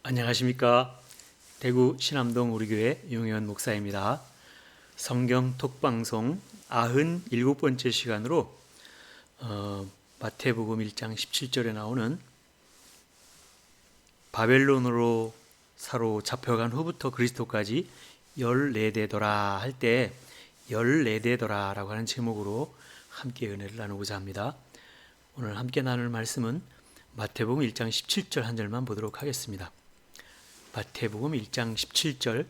안녕하십니까. 대구 신암동 우리교회 용현 목사입니다. 성경 톡방송 97번째 시간으로 마태복음 1장 17절에 나오는 바벨론으로 사로잡혀간 후부터 그리스도까지 14대더라 할 때 14대더라 라고 하는 제목으로 함께 은혜를 나누고자 합니다. 오늘 함께 나눌 말씀은 마태복음 1장 17절 한 절만 보도록 하겠습니다. 마태복음 1장 17절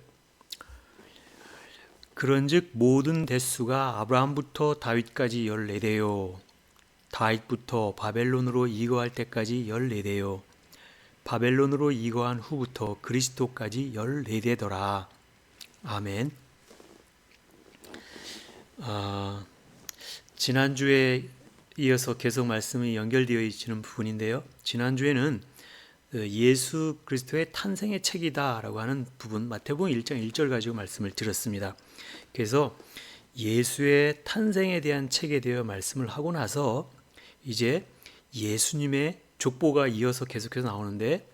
그런즉 모든 대수가 아브라함부터 다윗까지 14대요 다윗부터 바벨론으로 이거할 때까지 14대요 바벨론으로 이거한 후부터 그리스도까지 14대더라. 아멘. 지난주에 이어서 계속 말씀이 연결되어 있는 부분인데요. 지난주에는 예수 그리스도의 탄생의 책이다 라고 하는 부분 마태복음 1장 1절 가지고 말씀을 드렸습니다. 그래서 예수의 탄생에 대한 책에 대해 말씀을 하고 나서 이제 예수님의 족보가 이어서 계속해서 나오는데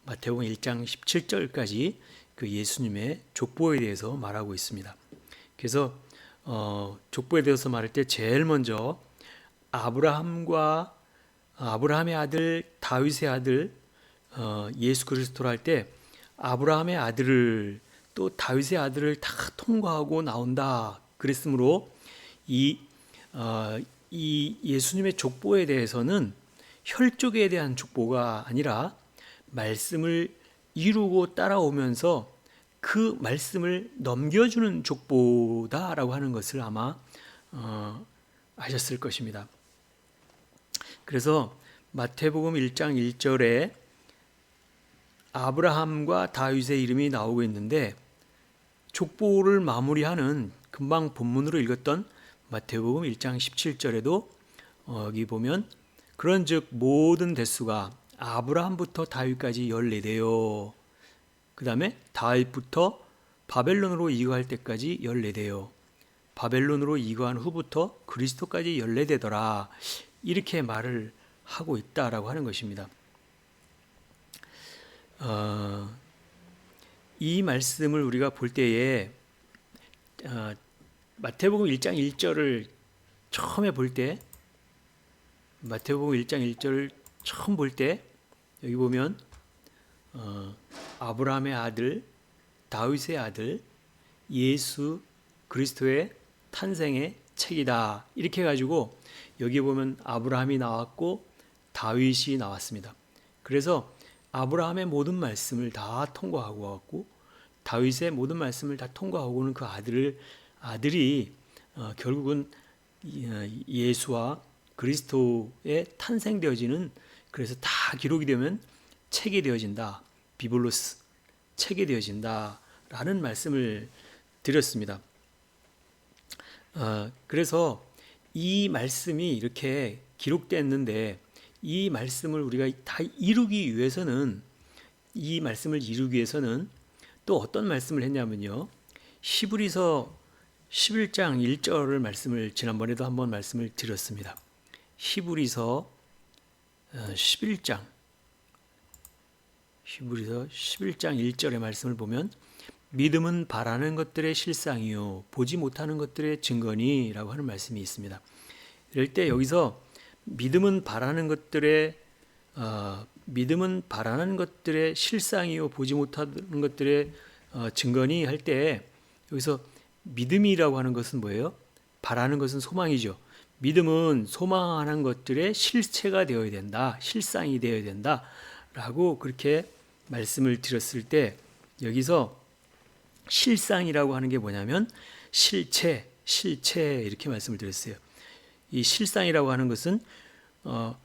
마태복음 1장 17절까지 그 예수님의 족보에 대해서 말하고 있습니다. 그래서 족보에 대해서 말할 때 제일 먼저 아브라함의 아들 다윗의 아들 예수 그리스도를 할 때 아브라함의 아들을 또 다윗의 아들을 다 통과하고 나온다 그랬으므로 이 예수님의 족보에 대해서는 혈족에 대한 족보가 아니라 말씀을 이루고 따라오면서 그 말씀을 넘겨주는 족보다라고 하는 것을 아마 아셨을 것입니다. 그래서 마태복음 1장 1절에 아브라함과 다윗의 이름이 나오고 있는데 족보를 마무리하는 금방 본문으로 읽었던 마태복음 1장 17절에도 여기 보면 그런즉 모든 대수가 아브라함부터 다윗까지 14대요. 그 다음에 다윗부터 바벨론으로 이거할 때까지 14대요. 바벨론으로 이거한 후부터 그리스도까지 14대더라. 이렇게 말을 하고 있다라고 하는 것입니다. 이 말씀을 우리가 볼 때에 마태복음 1장 1절을 처음에 볼 때 마태복음 1장 1절을 처음 볼 때 여기 보면 아브라함의 아들 다윗의 아들 예수 그리스도의 탄생의 책이다 이렇게 해가지고 여기 보면 아브라함이 나왔고 다윗이 나왔습니다. 그래서 아브라함의 모든 말씀을 다 통과하고 왔고 다윗의 모든 말씀을 다 통과하고는 그 아들이 결국은 예수와 그리스도의 탄생되어지는 그래서 다 기록이 되면 책이 되어진다. 비블로스 책이 되어진다 라는 말씀을 드렸습니다. 그래서 이 말씀이 이렇게 기록됐는데 이 말씀을 우리가 다 이루기 위해서는 이 말씀을 이루기 위해서는 또 어떤 말씀을 했냐면요. 히브리서 11장 1절을 말씀을 지난번에도 한번 말씀을 드렸습니다. 히브리서 11장 1절의 말씀을 보면 믿음은 바라는 것들의 실상이요 보지 못하는 것들의 증거니라고 하는 말씀이 있습니다. 이럴 때 여기서 믿음은 바라는 것들의 실상이요 보지 못하는 것들의 증거니 할 때 여기서 믿음이라고 하는 것은 뭐예요? 바라는 것은 소망이죠. 믿음은 소망하는 것들의 실체가 되어야 된다. 실상이 되어야 된다라고 그렇게 말씀을 드렸을 때 여기서 실상이라고 하는 게 뭐냐면 실체 이렇게 말씀을 드렸어요. 이 실상이라고 하는 것은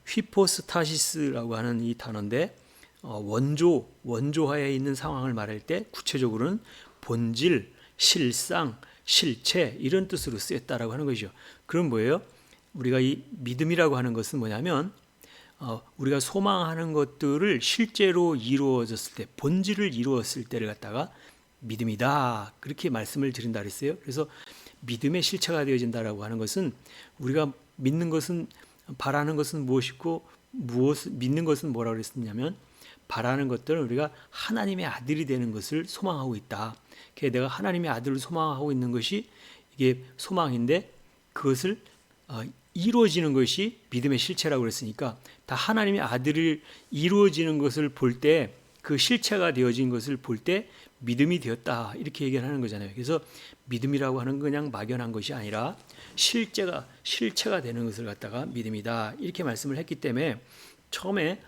휘포스타시스라고 하는 이 단어인데 원조하에 있는 상황을 말할 때 구체적으로는 본질, 실상, 실체 이런 뜻으로 쓰였다라고 하는 것이죠. 그럼 뭐예요? 우리가 이 믿음이라고 하는 것은 뭐냐면 우리가 소망하는 것들을 실제로 이루어졌을 때 본질을 이루었을 때를 갖다가 믿음이다 그렇게 말씀을 드린다 그랬어요. 그래서 믿음의 실체가 되어진다라고 하는 것은 우리가 믿는 것은 바라는 것은 무엇이고 믿는 것은 뭐라고 그랬었냐면 바라는 것들은 우리가 하나님의 아들이 되는 것을 소망하고 있다. 내가 하나님의 아들을 소망하고 있는 것이 이게 소망인데 그것을 이루어지는 것이 믿음의 실체라고 그랬으니까 다 하나님의 아들을 이루어지는 것을 볼 때 그 실체가 되어진 것을 볼 때 믿음이 되었다 이렇게 얘기를 하는 거잖아요. 그래서 믿음이라고 하는 건 그냥 막연한 것이 아니라 실체가 되는 것을 갖다가 믿음이다 이렇게 말씀을 했기 때문에 처음에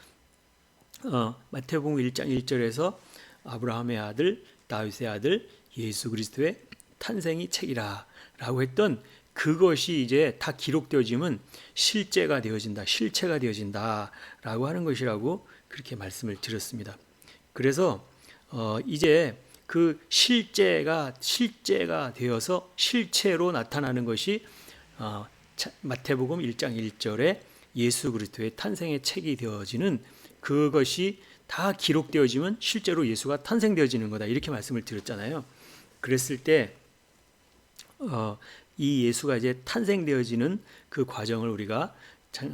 마태복음 1장 1절에서 아브라함의 아들 다윗의 아들 예수 그리스도의 탄생이 책이라 라고 했던 그것이 이제 다 기록되어지면 실체가 되어진다 라고 하는 것이라고 그렇게 말씀을 드렸습니다. 그래서 이제 그 실제가 되어서 실체로 나타나는 것이 마태복음 1장 1절에 예수 그리스도의 탄생의 책이 되어지는 그것이 다 기록되어지면 실제로 예수가 탄생되어지는 거다 이렇게 말씀을 드렸잖아요. 그랬을 때 이 예수가 이제 탄생되어지는 그 과정을 우리가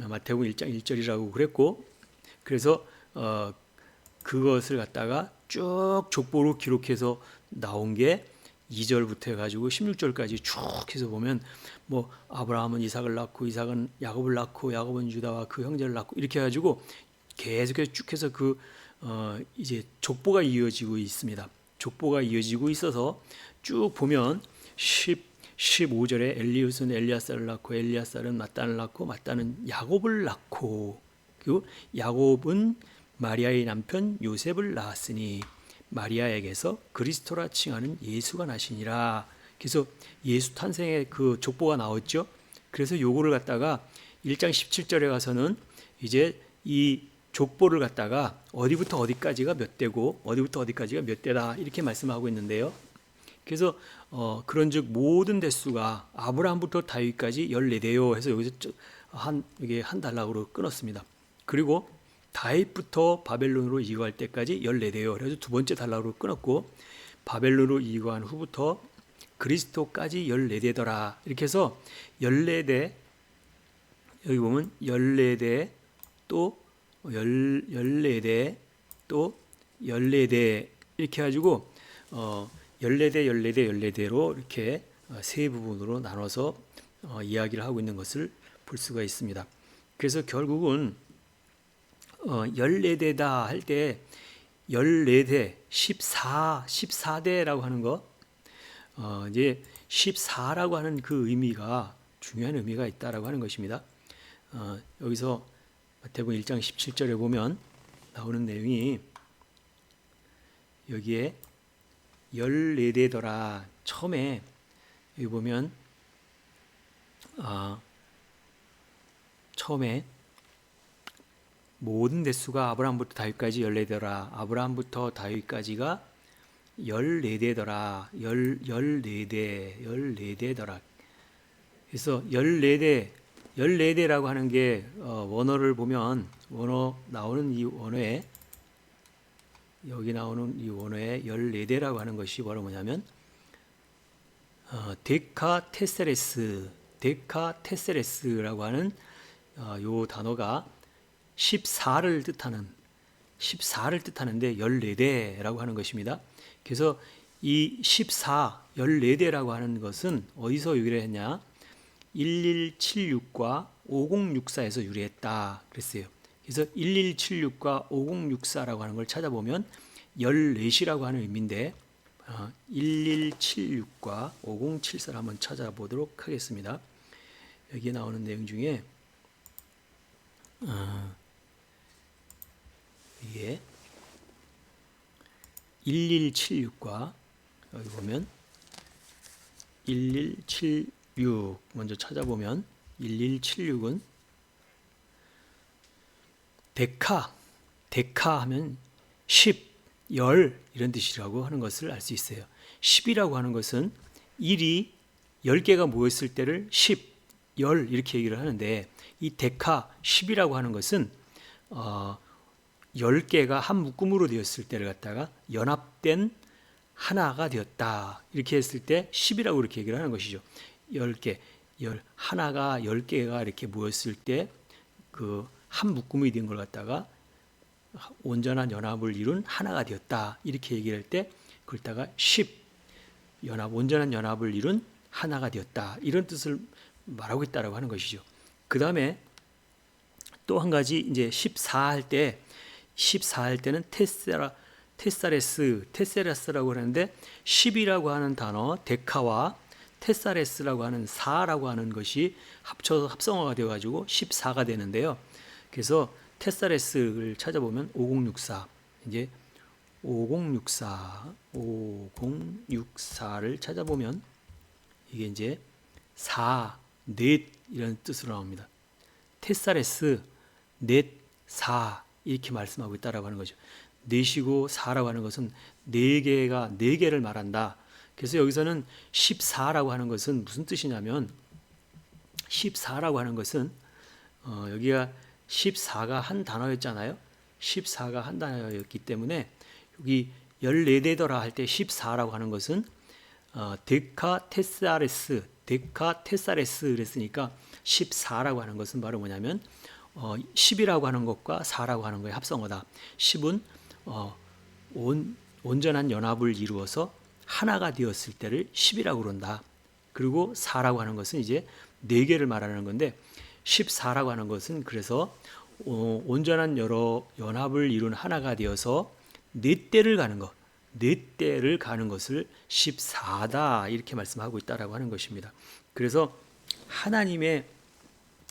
마태복음 1장 1절이라고 그랬고 그래서 그것을 갖다가 쭉 족보로 기록해서 나온 게 2절부터 해가지고 16절까지 쭉 해서 보면 뭐 아브라함은 이삭을 낳고 이삭은 야곱을 낳고 야곱은 유다와 그 형제를 낳고 이렇게 해가지고 계속해서 쭉 해서 그 이제 족보가 이어지고 있습니다. 족보가 이어지고 있어서 쭉 보면 15절에 엘리웃은 엘리야살을 낳고 엘리야살은 마단을 낳고 마단은 야곱을 낳고 그리고 야곱은 마리아의 남편 요셉을 낳았으니 마리아에게서 그리스도라 칭하는 예수가 나시니라. 그래서 예수 탄생의 그 족보가 나왔죠. 그래서 요거를 갖다가 1장 17절에 가서는 이제 이 족보를 갖다가 어디부터 어디까지가 몇 대고 어디부터 어디까지가 몇 대다 이렇게 말씀하고 있는데요. 그래서 그런즉 모든 대수가 아브라함부터 다윗까지 14대요 해서 여기서 이게 한 단락으로 끊었습니다. 그리고 다윗부터 바벨론으로 이거할 때까지 14대요. 그래서 두 번째 단락으로 끊었고 바벨론으로 이거한 후부터 그리스도까지 14대더라. 이렇게 해서 14대 여기 보면 14대 또 14대 또 14대 이렇게 해가지고 14대로 이렇게 세 부분으로 나눠서 이야기를 하고 있는 것을 볼 수가 있습니다. 그래서 결국은 14대다 할 때 14대 14대라고 하는 거 이제 14라고 하는 그 의미가 중요한 의미가 있다라고 하는 것입니다. 여기서 마태복음 1장 17절에 보면 나오는 내용이 여기에 14대더라. 처음에 여기 보면 처음에 모든 대수가 아브라함부터 다윗까지 14대더라. 아브라함부터 다윗까지가 14대더라. 14대더라. 그래서 14대라고 하는 게 원어를 보면 원어 나오는 이 원어에 여기 나오는 이 원어에 14대라고 하는 것이 뭐냐면 데카테세레스라고 하는 요 단어가 14를 뜻하는데 14대라고 하는 것입니다. 그래서 이 14대라고 하는 것은 어디서 유래했냐? 1176과 5064에서 유래했다 그랬어요. 그래서 1176과 5064라고 하는 걸 찾아보면 14이라고 하는 의미인데 1176과 5074를 한번 찾아보도록 하겠습니다. 여기에 나오는 내용 중에 이게 1176과 여기 보면 1176 먼저 찾아보면 1176은 데카 하면 10, 열 이런 뜻이라고 하는 것을 알 수 있어요. 10이라고 하는 것은 1이 10개가 모였을 때를 10, 열 이렇게 얘기를 하는데 이 데카 10이라고 하는 것은 10개가 한 묶음으로 되었을 때를 갖다가 연합된 하나가 되었다. 이렇게 했을 때 10이라고 이렇게 얘기를 하는 것이죠. 10개, 하나가 10개가 이렇게 모였을 때 그 한 묶음이 된 걸 갖다가 온전한 연합을 이룬 하나가 되었다. 이렇게 얘기할 때 그걸다가 10 온전한 연합을 이룬 하나가 되었다. 이런 뜻을 말하고 있다라고 하는 것이죠. 그 다음에 또 한 가지 이제 14 할 때는 테사레스라고 하는데 10이라고 하는 단어 데카와 테사레스라고 하는 4라고 하는 것이 합쳐서 합성어가 되어 가지고 14가 되는데요. 그래서 테사레스를 찾아보면 5064 이제 5064를 찾아보면 이게 이제 4, 넷 이런 뜻으로 나옵니다. 테사레스, 넷, 4 이렇게 말씀하고 있다라고 하는 거죠. 넷이고 4라고 하는 것은 네 개를 말한다. 그래서 여기서는 14라고 하는 것은 무슨 뜻이냐면 14라고 하는 것은 여기가 14가 한 단어였잖아요. 14가 한 단어였기 때문에 여기 14대더라 할 때 14라고 하는 것은 데카테사레스 그랬으니까 14라고 하는 것은 바로 뭐냐면 10이라고 하는 것과 4라고 하는 거의 합성어다. 10은 온전한 연합을 이루어서 하나가 되었을 때를 10이라고 그런다. 그리고 4라고 하는 것은 이제 4개를 말하는 건데 14라고 하는 것은 그래서 온전한 여러 연합을 이룬 하나가 되어서 4대를 가는 것을 14다 이렇게 말씀하고 있다라고 하는 것입니다. 그래서 하나님의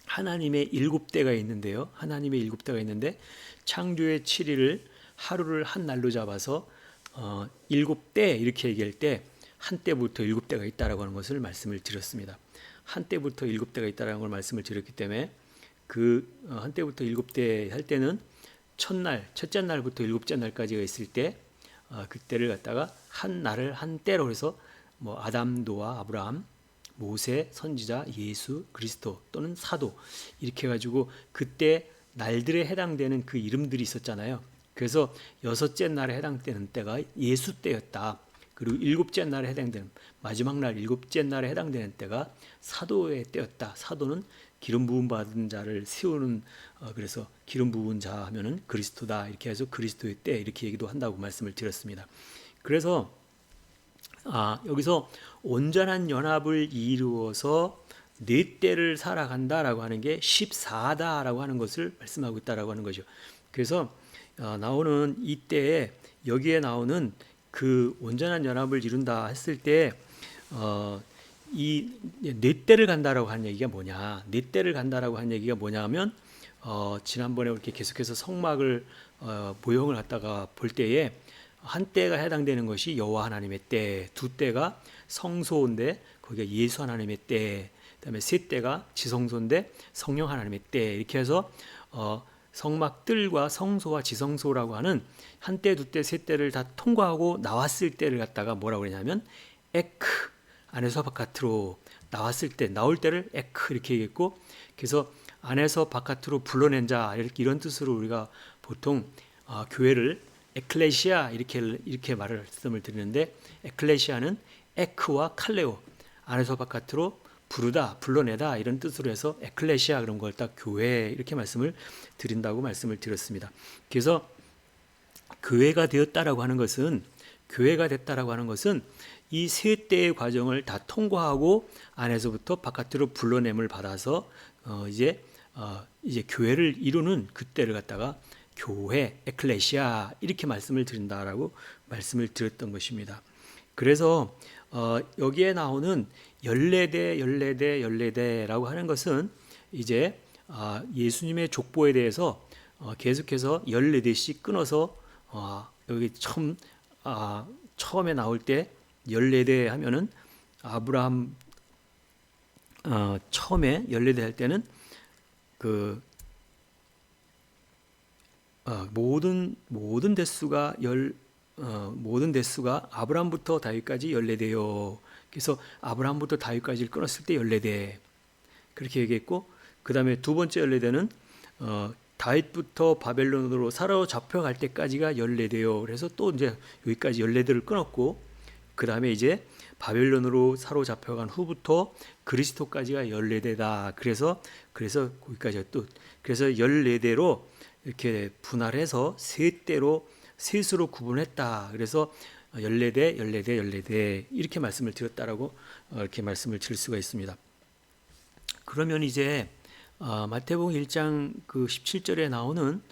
7대가 있는데요. 하나님의 7대가 있는데 창조의 7일을 하루를 한 날로 잡아서 7대 이렇게 얘기할 때 한때부터 7대가 있다라고 하는 것을 말씀을 드렸습니다. 한때부터 7대가 있다라는 걸 말씀을 드렸기 때문에 그 한때부터 7대 할 때는 첫째 날부터 7째 날까지가 있을 때 그때를 갖다가 한 날을 한 때로 해서 뭐 아담, 노아, 아브라함, 모세, 선지자, 예수, 그리스도 또는 사도 이렇게 해가지고 그때 날들에 해당되는 그 이름들이 있었잖아요. 그래서 6째 날에 해당되는 때가 예수 때였다. 그리고 7째 날에 해당되는 마지막 날 7째 날에 해당되는 때가 사도의 때였다. 사도는 기름 부음 받은 자를 세우는 그래서 기름 부은 자 하면은 그리스도다 이렇게 해서 그리스도의 때 이렇게 얘기도 한다고 말씀을 드렸습니다. 그래서 여기서 온전한 연합을 이루어서 4때를 살아간다라고 하는 게 14다라고 하는 것을 말씀하고 있다라고 하는 거죠. 그래서 나오는 이때에 여기에 나오는 그 온전한 연합을 이룬다 했을 때 이 4때를 간다라고 하는 얘기가 뭐냐? 4때를 간다라고 하는 얘기가 뭐냐면 지난번에 이렇게 계속해서 성막을 모형을 갖다가 볼 때에 한 때가 해당되는 것이 여호와 하나님의 때, 2때가 성소인데 거기가 예수 하나님의 때, 그다음에 3때가 지성소인데 성령 하나님의 때 이렇게 해서 성막들과 성소와 지성소라고 하는 한 때, 2때, 3때를 다 통과하고 나왔을 때를 갖다가 뭐라고 그러냐면 에크 안에서 바깥으로 나왔을 때 나올 때를 에크 이렇게 얘기했고 그래서 안에서 바깥으로 불러낸 자 이런 뜻으로 우리가 보통 교회를 에클레시아 이렇게 말씀을 드리는데 에클레시아는 에크와 칼레오 안에서 바깥으로 부르다 불러내다 이런 뜻으로 해서 에클레시아 그런 걸 딱 교회 이렇게 말씀을 드린다고 말씀을 드렸습니다. 그래서 교회가 됐다라고 하는 것은 이 세 때의 과정을 다 통과하고 안에서부터 바깥으로 불러냄을 받아서 이제 교회를 이루는 그때를 갖다가 교회, 에클레시아 이렇게 말씀을 드린다라고 말씀을 드렸던 것입니다. 그래서 여기에 나오는 14대라고 하는 것은 이제 예수님의 족보에 대해서 계속해서 14대씩 끊어서 여기 처음에 나올 때 14대 하면은 아브라함 처음에 14대 할 때는 그 모든 대수가 아브라함부터 다윗까지 14대요. 그래서 아브라함부터 다윗까지를 끊었을 때 14대 그렇게 얘기했고 그 다음에 두 번째 14대는 다윗부터 바벨론으로 사로잡혀갈 때까지가 14대요. 그래서 또 이제 여기까지 14대를 끊었고 그 다음에 이제 바벨론으로 사로잡혀간 후부터 그리스도까지가 14대다. 그래서 거기까지 또 그래서 14대로 이렇게 분할해서 셋으로 구분했다. 그래서 14대, 14대, 14대 이렇게 말씀을 드렸다라고 이렇게 말씀을 드릴 수가 있습니다. 그러면 이제 마태복음 1장 그 17절에 나오는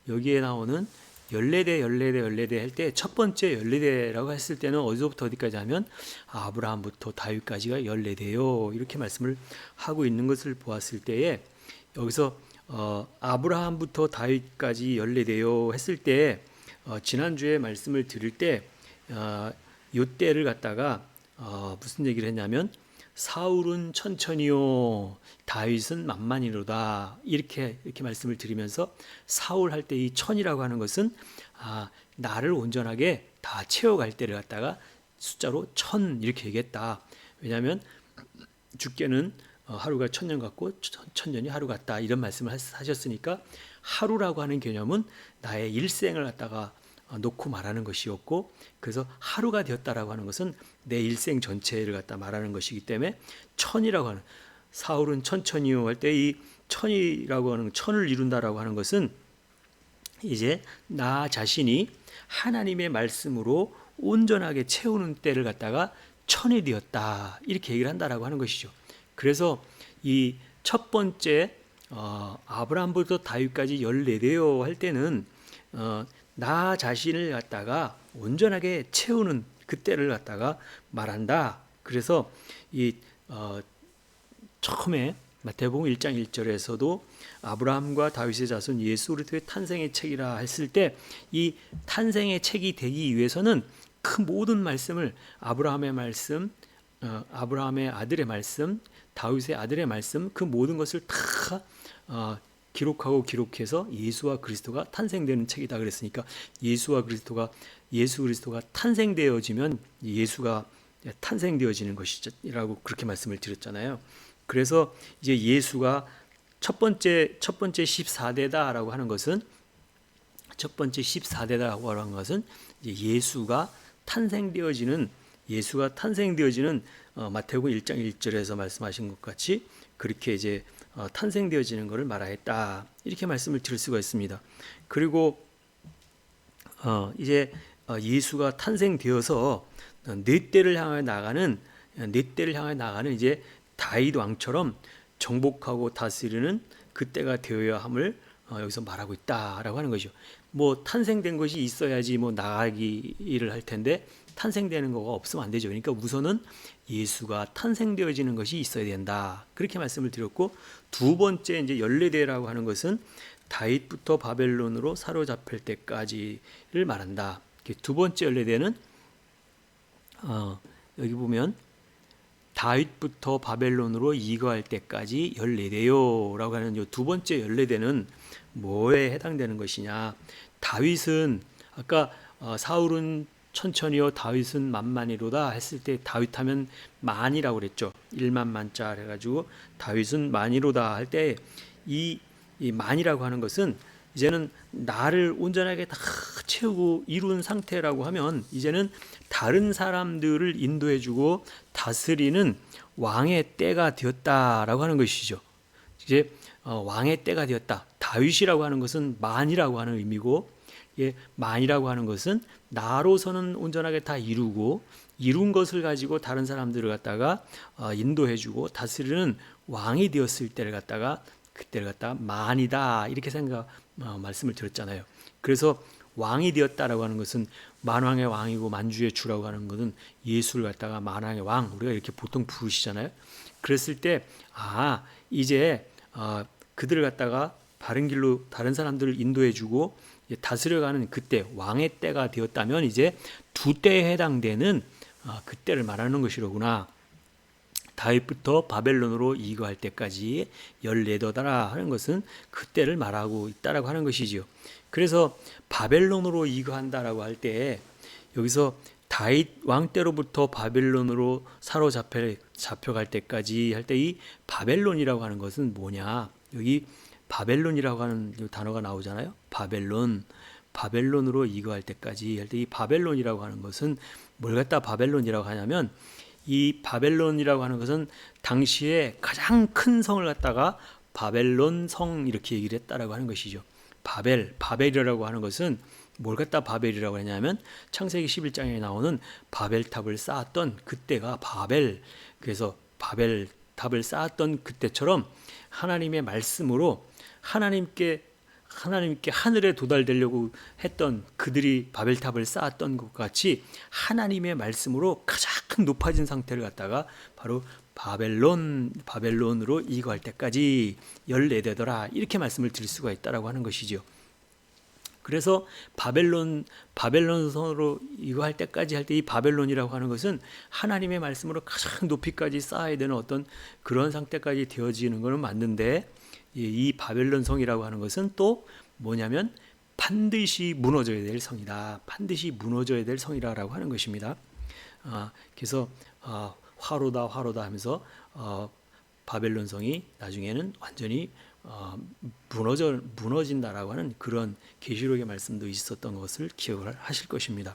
여기에 나오는 14대, 14대, 14대 할 때 첫 번째 14대라고 했을 때는 어디서부터 어디까지 하면 아브라함부터 다윗까지가 14대요. 이렇게 말씀을 하고 있는 것을 보았을 때에 여기서 아브라함부터 다윗까지 14대요 했을 때 지난주에 말씀을 드릴 때 요 때를 갖다가 무슨 얘기를 했냐면 사울은 천천히요 다윗은 만만이로다 이렇게 말씀을 드리면서 사울 할 때 이 천이라고 하는 것은 나를 온전하게 다 채워갈 때를 갖다가 숫자로 1000 이렇게 얘기했다. 왜냐하면 주께는 하루가 1000년 같고 1000년이 하루 같다 이런 말씀을 하셨으니까 하루라고 하는 개념은 나의 일생을 갖다가 놓고 말하는 것이었고 그래서 하루가 되었다라고 하는 것은 내 일생 전체를 갖다 말하는 것이기 때문에 천이라고 하는 사울은 천천히요 할 때 이 천이라고 하는 천을 이룬다라고 하는 것은 이제 나 자신이 하나님의 말씀으로 온전하게 채우는 때를 갖다가 천이 되었다 이렇게 얘기를 한다라고 하는 것이죠. 그래서 이 첫 번째 아브라함부터 다윗까지 14대요 할 때는 나 자신을 갖다가 온전하게 채우는 그때를 갖다가 말한다. 그래서 이 처음에 마태복음 1장 1절에서도 아브라함과 다윗의 자손 예수 그리스도의 탄생의 책이라 했을 때 이 탄생의 책이 되기 위해서는 그 모든 말씀을 아브라함의 말씀, 아브라함의 아들의 말씀, 다윗의 아들의 말씀 그 모든 것을 다 기록해서 예수와 그리스도가 탄생되는 책이다 그랬으니까 예수 그리스도가 탄생되어지면 예수가 탄생되어지는 것이라고 그렇게 말씀을 드렸잖아요. 그래서 이제 예수가 첫 번째 14대다라고 하는 것은 첫 번째 14대다라고 하는 것은 이제 예수가 탄생되어지는 마태복음 1장 1절에서 말씀하신 것 같이 그렇게 이제 탄생되어지는 것을 말하였다 이렇게 말씀을 드릴 수가 있습니다. 그리고 이제 예수가 탄생되어서 네 때를 향해 나가는 이제 다윗 왕처럼 정복하고 다스리는 그때가 되어야 함을 여기서 말하고 있다라고 하는 거죠. 뭐 탄생된 것이 있어야지 뭐 나가기를 할 텐데 탄생되는 거가 없으면 안 되죠. 그러니까 우선은 예수가 탄생되어지는 것이 있어야 된다. 그렇게 말씀을 드렸고 두 번째 이제 14대라고 하는 것은 다윗부터 바벨론으로 사로잡힐 때까지를 말한다. 두 번째 14대는 여기 보면 다윗부터 바벨론으로 이거할 때까지 14대요 라고 하는 이 두 번째 14대는 뭐에 해당되는 것이냐. 다윗은 아까 사울은 천천히요 다윗은 만만이로다 했을 때 다윗 하면 만이라고 그랬죠. 1만 만자 해가지고 다윗은 만이로다 할 때 이 만이라고 하는 것은 이제는 나를 온전하게 다 채우고 이룬 상태라고 하면 이제는 다른 사람들을 인도해주고 다스리는 왕의 때가 되었다라고 하는 것이죠. 이제 왕의 때가 되었다. 다윗이라고 하는 것은 만이라고 하는 의미고, 만이라고 하는 것은 나로서는 온전하게 다 이루고 이룬 것을 가지고 다른 사람들을 갖다가 인도해주고 다스리는 왕이 되었을 때를 갖다가 그때를 갖다가 만이다 이렇게 말씀을 드렸잖아요. 그래서 왕이 되었다라고 하는 것은 만왕의 왕이고 만주의 주라고 하는 것은 예수를 갖다가 만왕의 왕 우리가 이렇게 보통 부르시잖아요. 그랬을 때 이제 그들을 갖다가 바른 길로 다른 사람들을 인도해주고 다스려가는 그때 왕의 때가 되었다면 이제 두 때에 해당되는 그때를 말하는 것이로구나. 다윗부터 바벨론으로 이거할 때까지 14대다 하는 것은 그때를 말하고 있다라고 하는 것이지요. 그래서 바벨론으로 이거한다라고 할 때 여기서 다윗 왕 때로부터 바벨론으로 잡혀갈 때까지 할 때 이 바벨론이라고 하는 것은 뭐냐? 여기 바벨론이라고 하는 단어가 나오잖아요. 바벨론으로 이거할 때까지 할 때 이 바벨론이라고 하는 것은 뭘 갖다 바벨론이라고 하냐면 이 바벨론이라고 하는 것은 당시에 가장 큰 성을 갖다가 바벨론 성 이렇게 얘기를 했다라고 하는 것이죠. 바벨이라고 하는 것은 뭘 갖다 바벨이라고 하냐면 창세기 11장에 나오는 바벨탑을 쌓았던 그때가 바벨. 그래서 바벨탑을 쌓았던 그때처럼 하나님의 말씀으로 하나님께 하늘에 도달되려고 했던 그들이 바벨탑을 쌓았던 것 같이 하나님의 말씀으로 가장 높아진 상태를 갖다가 바로 바벨론으로 이거할 때까지 14대더라 이렇게 말씀을 드릴 수가 있다라고 하는 것이죠. 그래서 바벨론성으로 이거 할 때까지 할 때 이 바벨론이라고 하는 것은 하나님의 말씀으로 가장 높이까지 쌓아야 되는 어떤 그런 상태까지 되어지는 것은 맞는데 이 바벨론성이라고 하는 것은 또 뭐냐면 반드시 무너져야 될 성이다. 반드시 무너져야 될 성이라고 하는 것입니다. 그래서 화로다 하면서 바벨론성이 나중에는 완전히 무너진다라고 하는 그런 계시록의 말씀도 있었던 것을 기억을 하실 것입니다.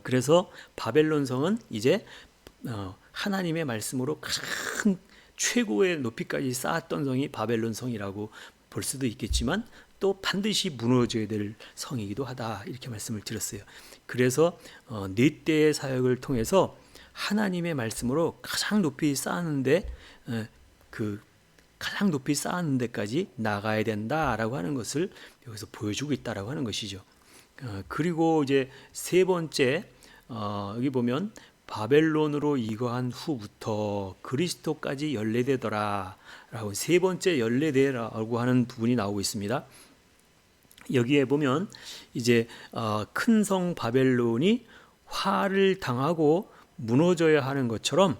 그래서 바벨론성은 이제 하나님의 말씀으로 가장 최고의 높이까지 쌓았던 성이 바벨론성이라고 볼 수도 있겠지만 또 반드시 무너져야 될 성이기도 하다 이렇게 말씀을 드렸어요. 그래서 네 때의 사역을 통해서 하나님의 말씀으로 가장 높이 쌓았는데 가장 높이 쌓은 데까지 나가야 된다라고 하는 것을 여기서 보여주고 있다라고 하는 것이죠. 그리고 이제 세 번째 여기 보면 바벨론으로 이거한 후부터 그리스도까지 14대더라 라고 세 번째 14대라고 하는 부분이 나오고 있습니다. 여기에 보면 이제 큰 성 바벨론이 화를 당하고 무너져야 하는 것처럼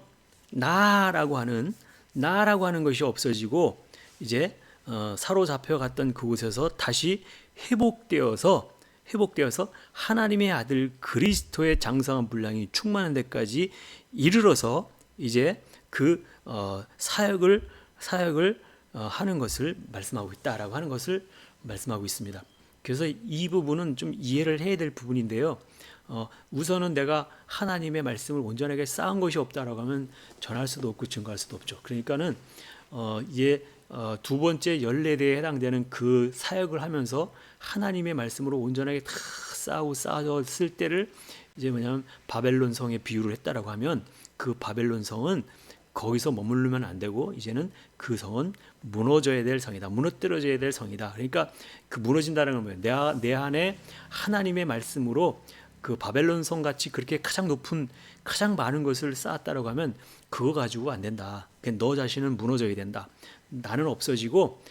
나라고 하는 것이 없어지고 이제 사로잡혀 갔던 그곳에서 다시 회복되어서 하나님의 아들 그리스도의 장성한 분량이 충만한 데까지 이르러서 이제 그 사역을 하는 것을 말씀하고 있다라고 하는 것을 말씀하고 있습니다. 그래서 이 부분은 좀 이해를 해야 될 부분인데요. 우선은 내가 하나님의 말씀을 온전하게 쌓은 것이 없다라고 하면 전할 수도 없고 증거할 수도 없죠. 그러니까는 이제 두 번째 14대에 해당되는 그 사역을 하면서 하나님의 말씀으로 온전하게 다 쌓았을 때를 이제 뭐냐면 바벨론 성에 비유를 했다라고 하면 그 바벨론 성은 거기서 머무르면 안 되고 이제는 그 성은 무너져야 될 성이다. 무너뜨려져야 될 성이다. 그러니까 그 무너진다는 건 뭐예요? 내 안에 하나님의 말씀으로 그 바벨론 성 같이 그렇게 가장 높은 가장 많은 것을 쌓았다라고 하면 그거 가지고 안 된다. 너 자신은 무너져야 된다. 나는 없어지고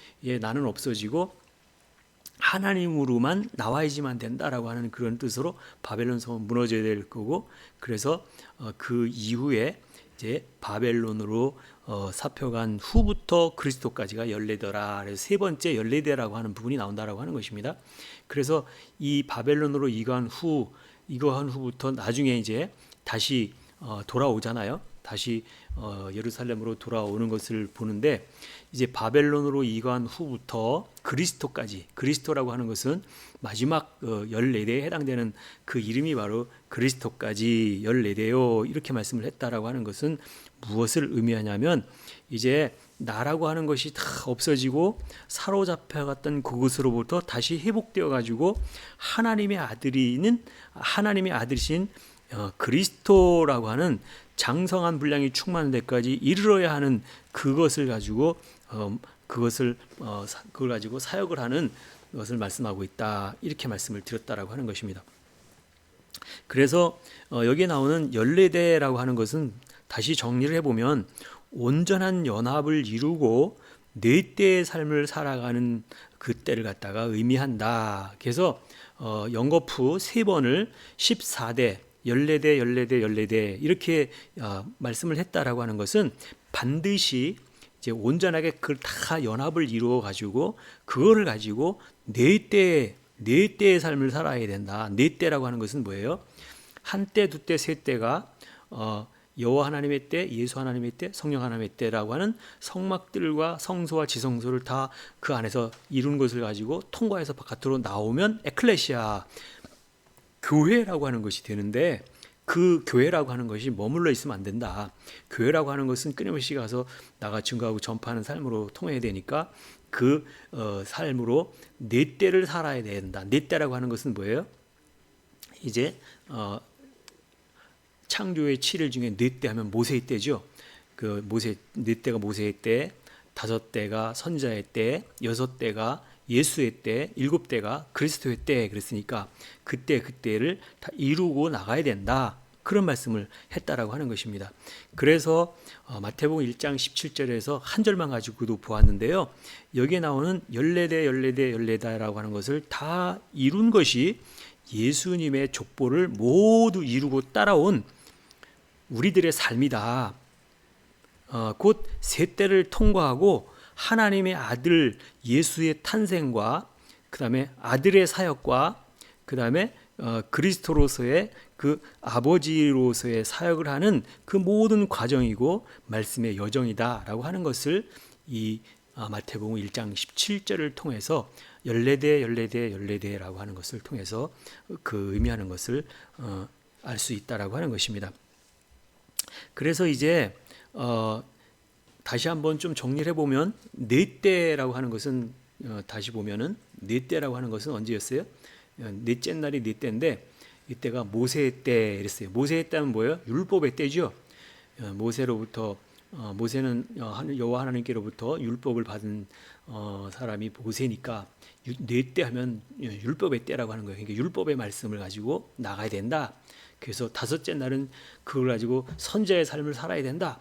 하나님으로만 나와야지만 된다라고 하는 그런 뜻으로 바벨론 성은 무너져야 될 거고 그래서 그 이후에 이제 바벨론으로 잡혀간 후부터 그리스도까지가 14대라. 그래서 세 번째 14대라고 하는 부분이 나온다라고 하는 것입니다. 그래서 이 바벨론으로 이거한 후부터 나중에 이제 다시 돌아오잖아요. 다시 예루살렘으로 돌아오는 것을 보는데 이제 바벨론으로 이거한 후부터 그리스도라고 하는 것은 마지막 14대에 해당되는 그 이름이 바로 그리스도까지 14대요 이렇게 말씀을 했다라고 하는 것은 무엇을 의미하냐면 이제 나라고 하는 것이 다 없어지고 사로잡혀갔던 그곳으로부터 다시 회복되어 가지고 하나님의 아들이신 그리스도라고 하는 장성한 분량이 충만한 데까지 이르러야 하는 그것을 가지고 그걸 가지고 사역을 하는 것을 말씀하고 있다 이렇게 말씀을 드렸다라고 하는 것입니다. 그래서 여기에 나오는 14대라고 하는 것은 다시 정리를 해보면 온전한 연합을 이루고 네 때의 삶을 살아가는 그때를 갖다가 의미한다. 그래서 연거푸 세 번을 14대 14대 이렇게 말씀을 했다라고 하는 것은 반드시 이제 온전하게 그걸 다 연합을 이루어 가지고 그거를 가지고 네 때의 삶을 살아야 된다. 네 때라고 하는 것은 뭐예요? 한 때, 두 때, 세 때가 여호와 하나님의 때, 예수 하나님의 때, 성령 하나님의 때라고 하는 성막들과 성소와 지성소를 다 그 안에서 이룬 것을 가지고 통과해서 바깥으로 나오면 에클레시아 교회라고 하는 것이 되는데 그 교회라고 하는 것이 머물러 있으면 안 된다. 교회라고 하는 것은 끊임없이 가서 나가 증거하고 전파하는 삶으로 통해야 되니까 그 삶으로 네 때를 살아야 된다. 네 때라고 하는 것은 뭐예요? 이제 창조의 7일 중에 네 때 하면 모세의 때죠. 그 모세 네 때가 모세의 때, 다섯 때가 선자의 때, 여섯 때가 예수의 때, 일곱 때가 그리스도의 때. 그랬으니까 그때를 다 이루고 나가야 된다. 그런 말씀을 했다라고 하는 것입니다. 그래서 마태복음 1장 17절에서 한 절만 가지고도 보았는데요. 여기에 나오는 14대 14대 14다라고 하는 것을 다 이룬 것이 예수님의 족보를 모두 이루고 따라온 우리들의 삶이다. 곧 세 때를 통과하고 하나님의 아들 예수의 탄생과 그 다음에 아들의 사역과 그 다음에 그리스도로서의 그 아버지로서의 사역을 하는 그 모든 과정이고 말씀의 여정이다라고 하는 것을 이 마태복음 1장 17절을 통해서 14대 14대 14대라고 하는 것을 통해서 그 의미하는 것을 알 수 있다라고 하는 것입니다. 그래서 이제 다시 한번 좀 정리를 해보면 네 때라고 하는 것은 다시 보면은 네 때라고 하는 것은 언제였어요? 넷째 날이 네 때인데 이때가 모세의 때 이랬어요. 모세의 때는 뭐예요? 율법의 때죠. 모세로부터 모세는 여호와 하나님께로부터 율법을 받은 사람이 모세니까 네 때 하면 율법의 때라고 하는 거예요. 그러니까 율법의 말씀을 가지고 나가야 된다. 그래서 다섯째 날은 그걸 가지고 선자의 삶을 살아야 된다.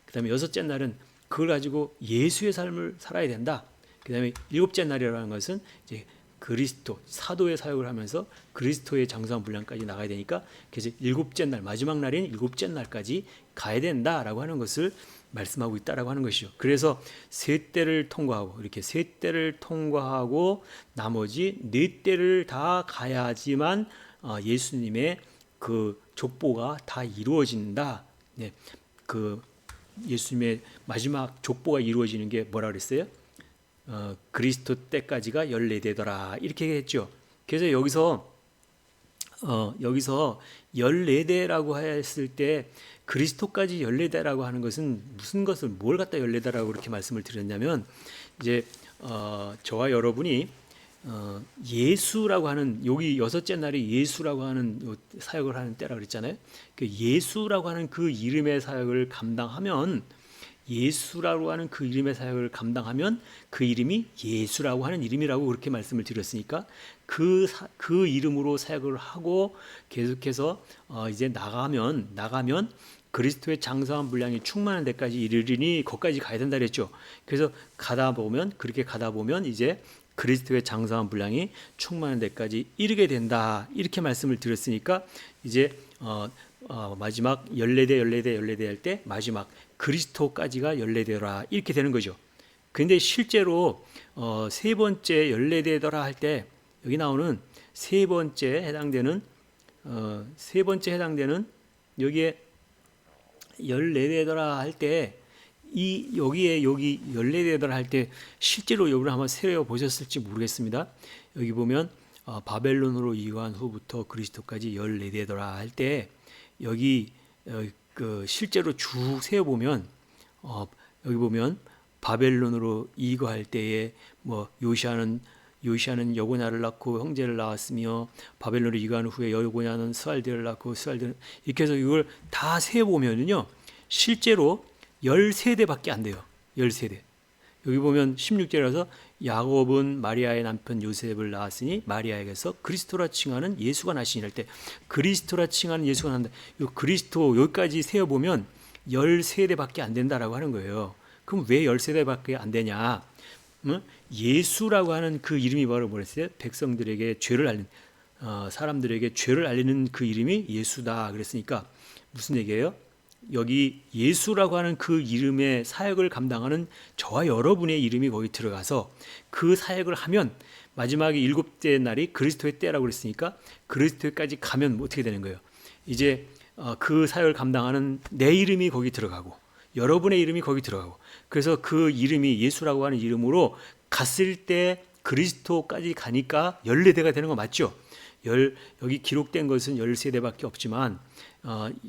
그 다음에 여섯째 날은 그걸 가지고 예수의 삶을 살아야 된다. 그 다음에 일곱째 날이라는 것은 이제 그리스도 사도의 사역을 하면서 그리스도의 장성한 분량까지 나가야 되니까 그래서 일곱째 날 마지막 날인 일곱째 날까지 가야 된다라고 하는 것을 말씀하고 있다라고 하는 것이죠. 그래서 세 때를 통과하고 이렇게 세 때를 통과하고 나머지 네 때를 다 가야지만 예수님의 그 족보가 다 이루어진다. 네, 그 예수님의 마지막 족보가 이루어지는 게 뭐라 그랬어요? 그리스도 때까지가 14대더라 이렇게 했죠. 그래서 여기서 14대라고 했을 때 그리스도까지 14대라고 하는 것은 무슨 것을 뭘 갖다 14대라고 그렇게 말씀을 드렸냐면 이제 저와 여러분이 예수라고 하는 여기 여섯째 날이 예수라고 하는 사역을 하는 때라고 그랬잖아요. 그 예수라고 하는 그 이름의 사역을 감당하면 예수라고 하는 그 이름의 사역을 감당하면 그 이름이 예수라고 하는 이름이라고 그렇게 말씀을 드렸으니까 그 이름으로 사역을 하고 계속해서 이제 나가면 그리스도의 장성한 분량이 충만한 데까지 이르리니 거기까지 가야 된다 그랬죠. 그래서 그렇게 가다 보면 이제 그리스도의 장성한 분량이 충만한 데까지 이르게 된다 이렇게 말씀을 드렸으니까 이제 마지막 14대 할 때 마지막 그리스도까지가 14대라 이렇게 되는 거죠. 근데 실제로 세 번째 14대더라 할 때 여기 나오는 세 번째 해당되는 여기에 14대더라 할 때 여기 14대더라 할 때 실제로 여러분 한번 세워 보셨을지 모르겠습니다. 여기 보면 바벨론으로 이관 후부터 그리스도까지 14대더라 할 때 여기 그 실제로 쭉 세어 보면 여기 보면 바벨론으로 이거할 때에 뭐 요시아는 여고냐를 낳고 형제를 낳았으며 바벨론으로 이거한 후에 여고냐는 스알디를 낳고 스알디는 이렇게 해서 이걸 다 세어 보면은요 실제로 13대밖에 안 돼요. 13대. 여기 보면 16절에서 야곱은 마리아의 남편 요셉을 낳았으니 마리아에게서 그리스도라 칭하는 예수가 나시니 할 때 그리스도라 칭하는 예수가 난다. 이 그리스도 여기까지 세어 보면 13대밖에 안 된다라고 하는 거예요. 그럼 왜 13대밖에 안 되냐? 예수라고 하는 그 이름이 바로 뭐랬어요? 백성들에게 죄를 알린 사람들에게 죄를 알리는 그 이름이 예수다. 그랬으니까 무슨 얘기예요? 여기 예수라고 하는 그 이름의 사역을 감당하는 저와 여러분의 이름이 거기 들어가서 그 사역을 하면 마지막에 일곱째 날이 그리스도의 때라고 그랬으니까 그리스도까지 가면 어떻게 되는 거예요? 이제 그 사역을 감당하는 내 이름이 거기 들어가고 여러분의 이름이 거기 들어가고 그래서 그 이름이 예수라고 하는 이름으로 갔을 때 그리스도까지 가니까 14대가 되는 거 맞죠? 여기 기록된 것은 13대밖에 없지만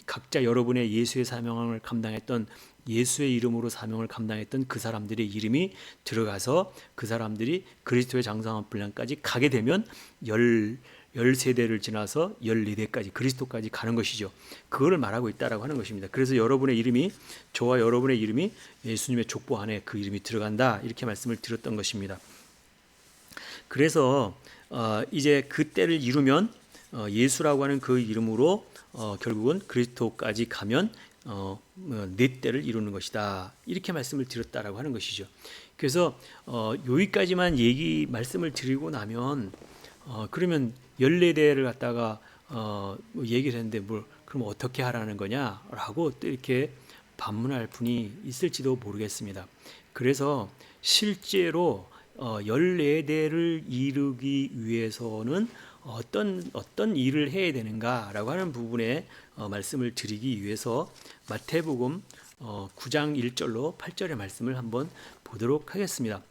각자 여러분의 예수의 사명을 감당했던 예수의 이름으로 사명을 감당했던 그 사람들의 이름이 들어가서 그 사람들이 그리스도의 장성한 분량까지 가게 되면 13대를 지나서 14대까지 그리스도까지 가는 것이죠. 그거를 말하고 있다라고 하는 것입니다. 그래서 여러분의 이름이, 저와 여러분의 이름이 예수님의 족보 안에 그 이름이 들어간다, 이렇게 말씀을 드렸던 것입니다. 그래서 이제 그 때를 이루면 예수라고 하는 그 이름으로 결국은 그리스도까지 가면 네 때를 이루는 것이다, 이렇게 말씀을 드렸다라고 하는 것이죠. 그래서 여기까지만 말씀을 드리고 나면 그러면 14대를 갖다가 얘기를 했는데 그럼 어떻게 하라는 거냐라고 또 이렇게 반문할 분이 있을지도 모르겠습니다. 그래서 실제로 14대를 이루기 위해서는 어떤 일을 해야 되는가라고 하는 부분에 말씀을 드리기 위해서 마태복음 9장 1절로 8절의 말씀을 한번 보도록 하겠습니다.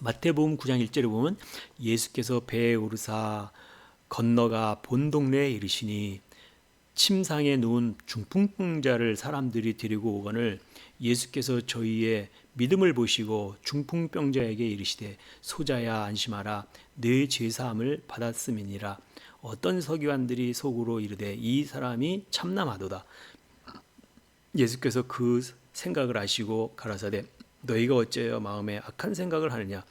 마태복음 9장 1절에 보면 예수께서 배에 오르사 건너가 본 동네에 이르시니 침상에 누운 중풍병자를 사람들이 데리고 오거늘 예수께서 저희의 믿음을 보시고 중풍병자에게 이르시되 소자야 안심하라 네 죄사함을 받았음이니라. 어떤 서기관들이 속으로 이르되 이 사람이 참남하도다. 예수께서 그 생각을 아시고 가라사대 너희가 어찌하여 마음에 악한 생각을 하느냐.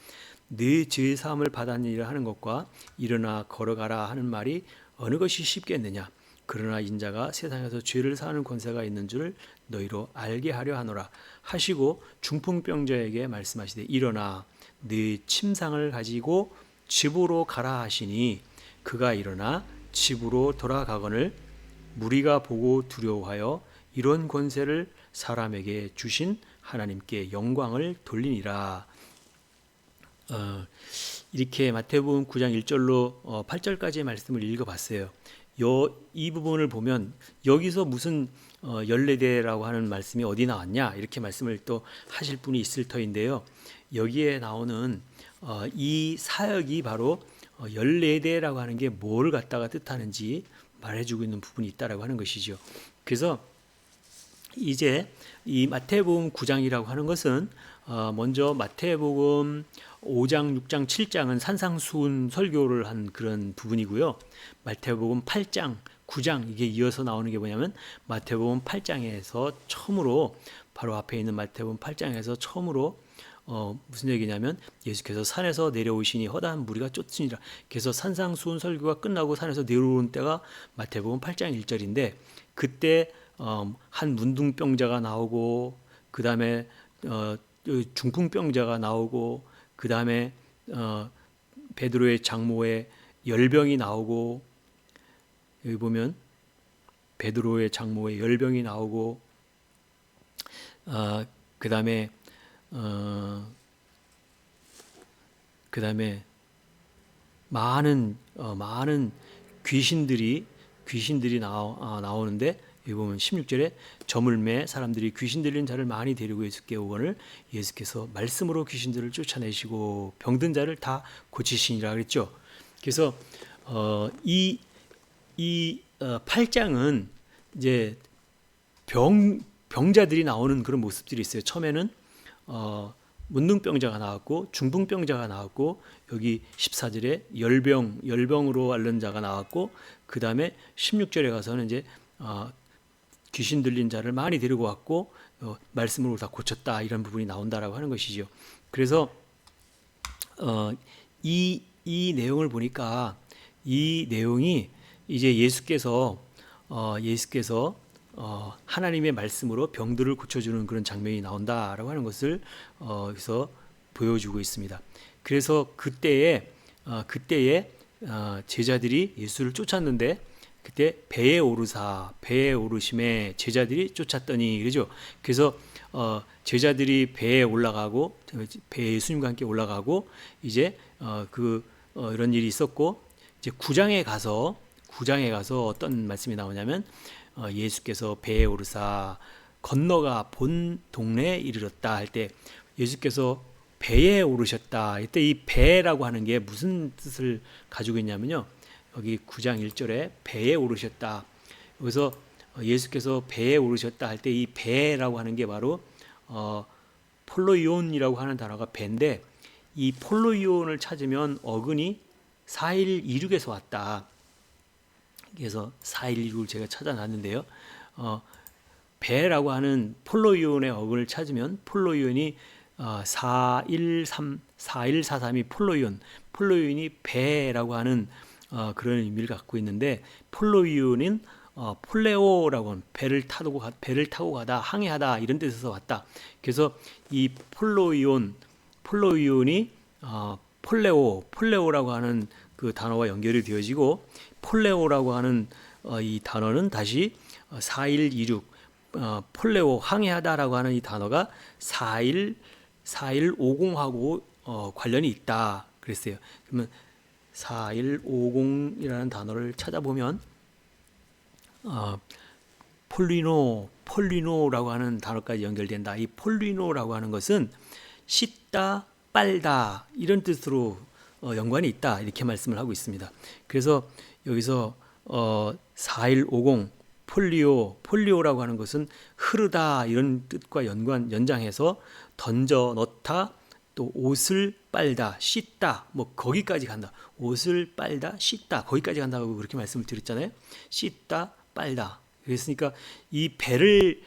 네 죄사함을 받았느니라 하는 것과 일어나 걸어가라 하는 말이 어느 것이 쉽겠느냐. 그러나 인자가 세상에서 죄를 사하는 권세가 있는 줄 너희로 알게 하려 하노라 하시고 중풍병자에게 말씀하시되 일어나 네 침상을 가지고 집으로 가라 하시니 그가 일어나 집으로 돌아가거늘 무리가 보고 두려워하여 이런 권세를 사람에게 주신 하나님께 영광을 돌리니라. 이렇게 마태복음 9장 1절로 8절까지의 말씀을 읽어봤어요. 이 부분을 보면 여기서 무슨 14대라고 하는 말씀이 어디 나왔냐, 이렇게 말씀을 또 하실 분이 있을 터인데요. 여기에 나오는 이 사역이 바로 14대라고 하는 게 뭘 갖다가 뜻하는지 말해주고 있는 부분이 있다라고 하는 것이죠. 그래서 이제 이 마태복음 9장이라고 하는 것은 먼저 마태복음 5장, 6장, 7장은 산상수훈 설교를 한 그런 부분이고요. 마태복음 8장, 9장 이게 이어서 나오는 게 뭐냐면 마태복음 8장에서 처음으로 바로 앞에 있는 마태복음 8장에서 처음으로 무슨 얘기냐면 예수께서 산에서 내려오시니 허다한 무리가 쫓으니라. 그래서 산상수훈 설교가 끝나고 산에서 내려오는 때가 마태복음 8장 1절인데 그때 한 문둥병자가 나오고 그 다음에 중풍병자가 나오고 그 다음에 베드로의 장모의 열병이 나오고 여기 보면 베드로의 장모의 열병이 나오고 그 다음에 많은 귀신들이 나오는데 여기 보면 16절에 저물매 사람들이 귀신 들린 자를 많이 데리고 예수께 오거늘 예수께서 말씀으로 귀신들을 쫓아내시고 병든 자를 다 고치시니라 그랬죠. 그래서 이 8장은 이제 병자들이 나오는 그런 모습들이 있어요. 처음에는 문둥병자가 나왔고 중풍병자가 나왔고 여기 14절에 열병으로 앓는 자가 나왔고 그 다음에 16절에 가서는 이제 귀신 들린 자를 많이 데리고 왔고 말씀으로 다 고쳤다, 이런 부분이 나온다라고 하는 것이죠. 그래서 이 내용을 보니까 이 내용이 이제 예수께서 하나님의 말씀으로 병들을 고쳐주는 그런 장면이 나온다라고 하는 것을 여기서 보여주고 있습니다. 그래서 그때에 제자들이 예수를 쫓았는데 그때 배에 오르심에 제자들이 쫓았더니 그러죠. 그래서 제자들이 배에 올라가고 배에 예수님과 함께 올라가고 이제 이런 일이 있었고 이제 9장에 가서 어떤 말씀이 나오냐면 예수께서 배에 오르사 건너가 본 동네에 이르렀다 할 때 예수께서 배에 오르셨다. 이때 이 배라고 하는 게 무슨 뜻을 가지고 있냐면요. 여기 9장 1절에 배에 오르셨다. 여기서 예수께서 배에 오르셨다 할 때 이 배라고 하는 게 바로 폴로이온이라고 하는 단어가 배인데, 이 폴로이온을 찾으면 어근이 4126에서 왔다. 그래서 4126을 제가 찾아놨는데요. 배라고 하는 폴로이온의 어근을 찾으면 폴로이온이 4143이 폴로이온이 배라고 하는 그런 의미를 갖고 있는데, 폴로이온은 폴레오라고 하는 배를 타고 가다, 항해하다 이런 뜻에서 왔다. 그래서 이 폴로이온이 폴레오라고 하는 그 단어와 연결이 되어지고, 폴레오라고 하는 이 단어는 다시 4126 폴레오 항해하다라고 하는 이 단어가 4150하고 관련이 있다 그랬어요. 그러면 4150이라는 단어를 찾아보면 폴리노라고 하는 단어까지 연결된다. 이 폴리노라고 하는 것은 씻다, 빨다 이런 뜻으로 연관이 있다 이렇게 말씀을 하고 있습니다. 그래서 여기서 4150 폴리오라고 하는 것은 흐르다 이런 뜻과 연장해서 던져 넣다, 또 옷을 빨다, 씻다, 뭐 거기까지 간다. 옷을 빨다, 씻다, 거기까지 간다고 그렇게 말씀을 드렸잖아요. 씻다, 빨다. 그랬으니까 이 배를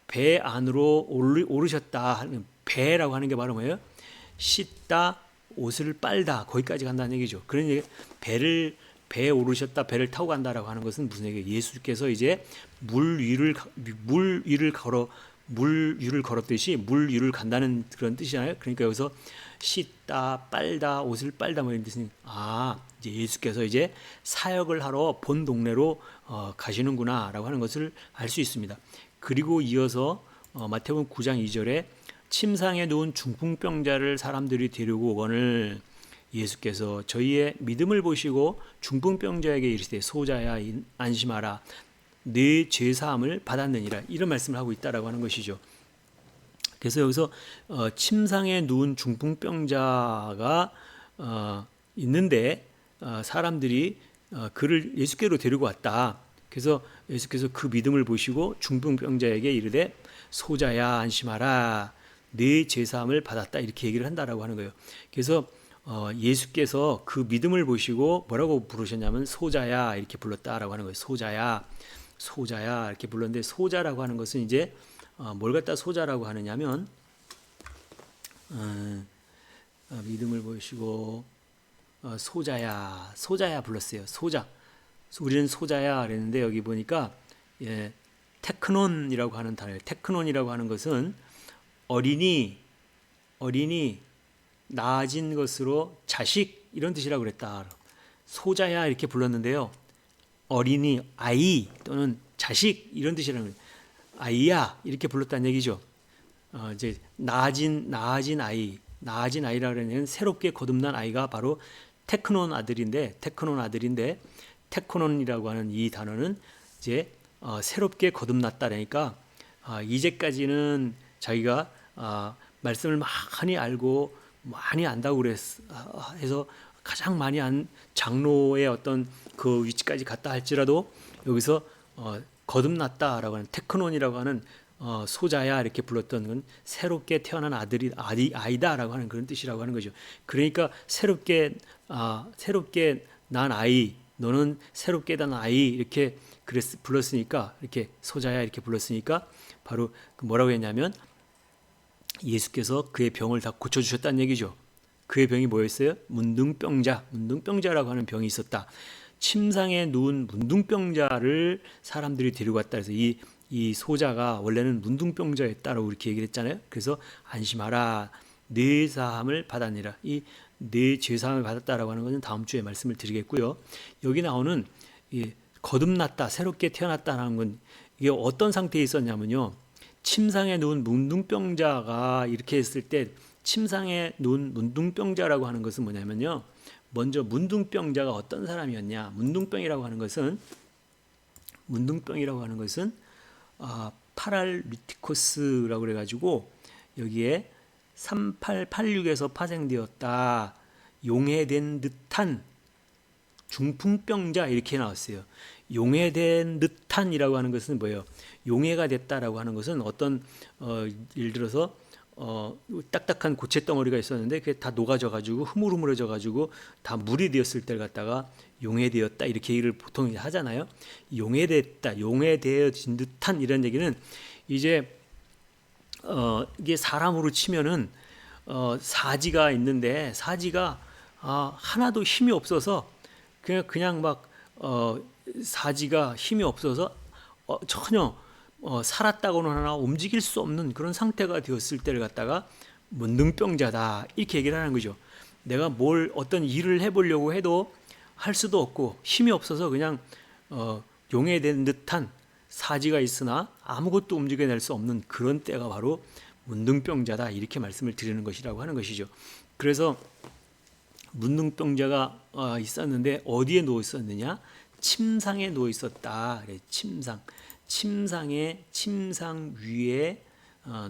배 안으로 오르셨다 하는 배라고 하는 게 바로 뭐예요? 씻다, 옷을 빨다, 거기까지 간다는 얘기죠. 그러니 배에 오르셨다, 배를 타고 간다라고 하는 것은 무슨 얘기예요? 예수께서 이제 물 위를 걸었듯이 물 위를 간다는 그런 뜻이잖아요. 그러니까 여기서 씻다, 빨다, 옷을 빨다 뭐 이런 뜻은 이제 예수께서 이제 사역을 하러 본 동네로 가시는구나라고 하는 것을 알 수 있습니다. 그리고 이어서 마태복음 9장 2절에 침상에 누운 중풍병자를 사람들이 데리고 오거늘 예수께서 저희의 믿음을 보시고 중풍병자에게 이르시되 소자야 안심하라 네 죄사함을 받았느니라 이런 말씀을 하고 있다라고 하는 것이죠. 그래서 여기서 침상에 누운 중풍병자가 있는데 사람들이 그를 예수께로 데리고 왔다. 그래서 예수께서 그 믿음을 보시고 중풍병자에게 이르되 소자야 안심하라 네 죄사함을 받았다 이렇게 얘기를 한다라고 하는 거예요. 그래서 예수께서 그 믿음을 보시고 뭐라고 부르셨냐면 소자야 이렇게 불렀다라고 하는 거예요. 소자야 이렇게 불렀는데, 소자라고 하는 것은 이제 뭘 갖다 소자라고 하느냐면 믿음을 보시고 소자야 불렀어요. 우리는 소자야 그랬는데 여기 보니까 테크논이라고 하는 단어예요. 테크논이라고 하는 것은 어린이 나아진 것으로 자식 이런 뜻이라고 그랬다. 소자야 이렇게 불렀는데요. 어린이, 아이 또는 자식 이런 뜻이라는 거예요. 아이야 이렇게 불렀다는 얘기죠. 이제 나아진 아이라 그러면 새롭게 거듭난 아이가 바로 테크논 아들인데 테크논이라고 하는 이 단어는 이제 새롭게 거듭났다라니까 이제까지는 자기가 말씀을 많이 알고 많이 안다고 해서 가장 많이 안 장로의 어떤 그 위치까지 갔다 할지라도 여기서 거듭났다라고 하는 테크논이라고 하는 소자야 이렇게 불렀던 건 새롭게 태어난 아이다라고 하는 그런 뜻이라고 하는 거죠. 그러니까 새롭게 난 아이, 너는 새롭게 난 아이 이렇게 불렀으니까 이렇게 소자야 이렇게 불렀으니까 바로 뭐라고 했냐면 예수께서 그의 병을 다 고쳐주셨다는 얘기죠. 그의 병이 뭐였어요? 문둥병자라고 하는 병이 있었다. 침상에 누운 문둥병자를 사람들이 데리고 왔다. 그래서 이 소자가 원래는 문둥병자였다라고 이렇게 얘기를 했잖아요. 그래서 안심하라, 네 사함을 받았니라. 이 네 죄사함을 받았다라고 하는 것은 다음 주에 말씀을 드리겠고요. 여기 나오는 거듭났다, 새롭게 태어났다는 건 이게 어떤 상태에 있었냐면요. 침상에 누운 문둥병자가 이렇게 했을 때 침상에 누운 문둥병자라고 하는 것은 뭐냐면요. 먼저 문둥병자가 어떤 사람이었냐. 문둥병이라고 하는 것은 파랄리티코스라고 그래가지고 여기에 3886에서 파생되었다. 용해된 듯한 중풍병자 이렇게 나왔어요. 용해된 듯한이라고 하는 것은 뭐예요? 용해가 됐다라고 하는 것은 어떤 예를 들어서 딱딱한 고체 덩어리가 있었는데 그게 다 녹아져 가지고 흐물흐물해져 가지고 다 물이 되었을 때를 갖다가 용해되었다 이렇게 얘기를 보통 하잖아요. 용해됐다, 용해되어진 듯한 이런 얘기는 이제 이게 사람으로 치면은 사지가 있는데 사지가 하나도 힘이 없어서 그냥 막 사지가 힘이 없어서 전혀 살았다고는 하나 움직일 수 없는 그런 상태가 되었을 때를 갖다가 문둥병자다 이렇게 얘기를 하는 거죠. 내가 어떤 일을 해보려고 해도 할 수도 없고 힘이 없어서 그냥 용해된 듯한 사지가 있으나 아무것도 움직여낼 수 없는 그런 때가 바로 문둥병자다 이렇게 말씀을 드리는 것이라고 하는 것이죠. 그래서 문둥병자가 있었는데 어디에 누워 있었느냐? 침상에 누워 있었다. 그래, 침상 위에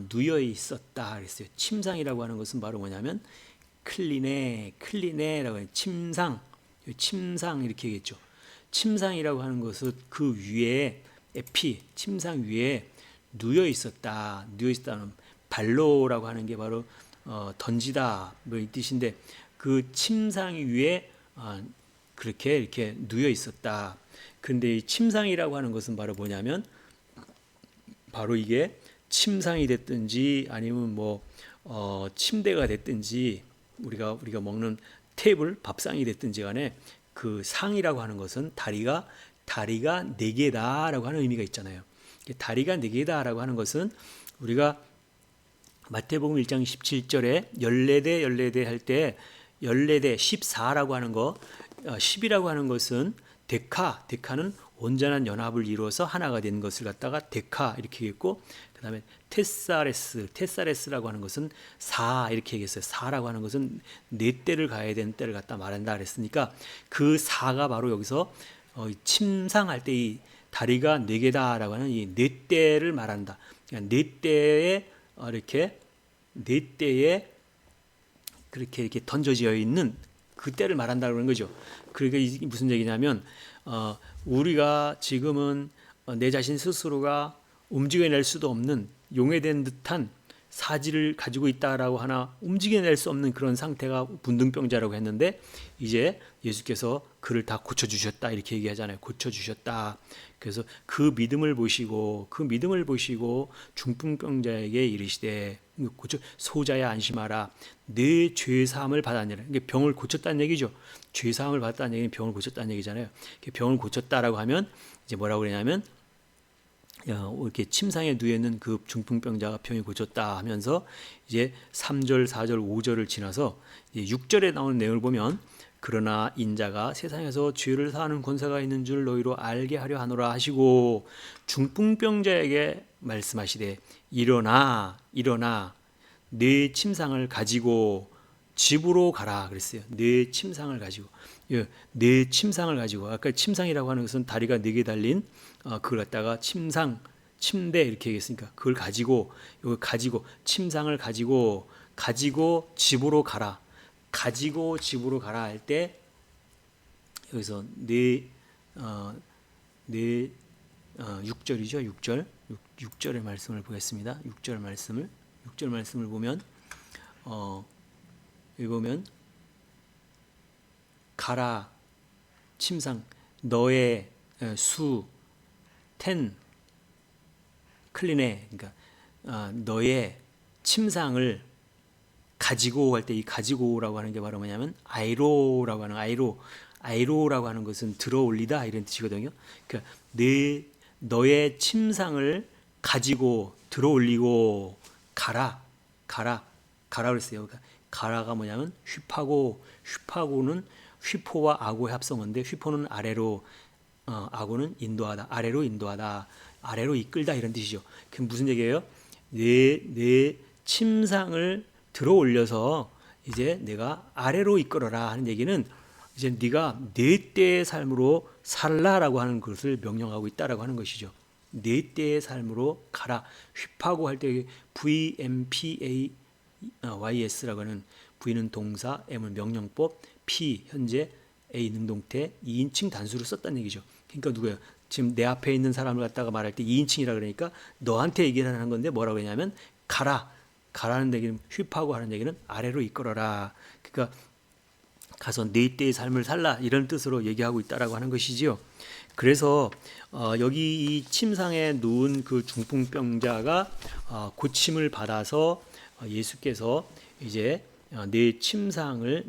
누여 있었다 그랬어요. 침상이라고 하는 것은 바로 뭐냐면 클리네라고 해요. 침상 이렇게 얘기했죠. 침상이라고 하는 것은 그 위에 침상 위에 누여 있었다는 발로라고 하는 게 바로 던지다 뭐 이 뜻인데 그 침상 위에 그렇게 이렇게 누여 있었다. 근데 이 침상이라고 하는 것은 바로 뭐냐면 바로 이게 침상이 됐든지 아니면 뭐 침대가 됐든지 우리가 먹는 테이블 밥상이 됐든지 간에 그 상이라고 하는 것은 다리가 4개다라고 하는 의미가 있잖아요. 다리가 4개다라고 하는 것은 우리가 마태복음 1장 17절에 14대 할 때 14대 14라고 하는 거 10이라고 하는 것은 데카는 온전한 연합을 이루어서 하나가 된 것을 갖다가 데카 이렇게 했고 그다음에 테사레스라고 하는 것은 4 이렇게 얘기했어요. 4라고 하는 것은 4대를 가야 되는 때를 갖다 말한다 그랬으니까 그 4가 바로 여기서 침상할 때 이 다리가 4개다라고 하는 이 4대를 말한다. 그러니까 4대에 그렇게 이렇게 던져져 있는 그때를 말한다고 하는 거죠. 그러니까 이게 무슨 얘기냐면 우리가 지금은 내 자신 스스로가 움직여낼 수도 없는 용해된 듯한 사지를 가지고 있다라고 하나 움직여낼 수 없는 그런 상태가 문둥병자라고 했는데 이제 예수께서 그를 다 고쳐주셨다 이렇게 얘기하잖아요. 고쳐주셨다. 그래서 그 믿음을 보시고 중풍병자에게 이르시되 소자야 안심하라 내 죄사함을 받았느니라. 이게 병을 고쳤다는 얘기죠. 죄사함을 받았다는 얘기는 병을 고쳤다는 얘기잖아요. 병을 고쳤다라고 하면 이제 뭐라고 그러냐면 이렇게 침상에 누워 있는 그 중풍병자가 병이 고쳤다 하면서 이제 3절, 4절, 5절을 지나서 이제 6절에 나오는 내용을 보면 그러나 인자가 세상에서 죄를 사하는 권세가 있는 줄 너희로 알게 하려 하노라 하시고 중풍병자에게 말씀하시되 일어나 내 침상을 가지고 집으로 가라 그랬어요. 내 침상을 가지고 아까 침상이라고 하는 것은 다리가 4개 달린 그걸 갖다가 침대 이렇게 얘기했으니까 그걸 가지고 침상을 가지고 집으로 가라. 가지고 집으로 가라 할 때 여기서 6절이죠. 6절의 말씀을 보겠습니다. 6절 말씀을 보면 여기 보면 가라 침상 너의 클리네 그러니까 너의 침상을 가지고 할 때 이 가지고라고 하는 게 바로 뭐냐면 아이로라고 하는 것은 들어 올리다 이런 뜻이거든요. 그러니까 너의 침상을 가지고 들어 올리고 가라 그랬어요. 그러니까 가라가 뭐냐면 휘파고는 휘포와 아고의 합성어인데 휘포는 아래로 아고는 인도하다 아래로 인도하다 아래로 이끌다 이런 뜻이죠. 그게 무슨 얘기예요? 내 침상을 들어 올려서 이제 내가 아래로 이끌어라 하는 얘기는 이제 네가 네 때의 삶으로 살라라고 하는 것을 명령하고 있다라고 하는 것이죠. 네 때의 삶으로 가라. 휘파고 할 때 VMPAYS라고 하는 V는 동사, M은 명령법, P 현재 A 능동태 2인칭 단수를 썼다는 얘기죠. 그러니까 누구예요? 지금 내 앞에 있는 사람을 갖다가 말할 때 2인칭이라 그러니까 너한테 얘기를 하는 건데 뭐라고 하냐면 가라. 가라는 얘기는 휘파고 하는 얘기는 아래로 이끌어라. 그러니까 가서 네 때의 삶을 살라 이런 뜻으로 얘기하고 있다라고 하는 것이지요. 그래서 여기 이 침상에 누운 그 중풍병자가 고침을 받아서 예수께서 이제 내 침상을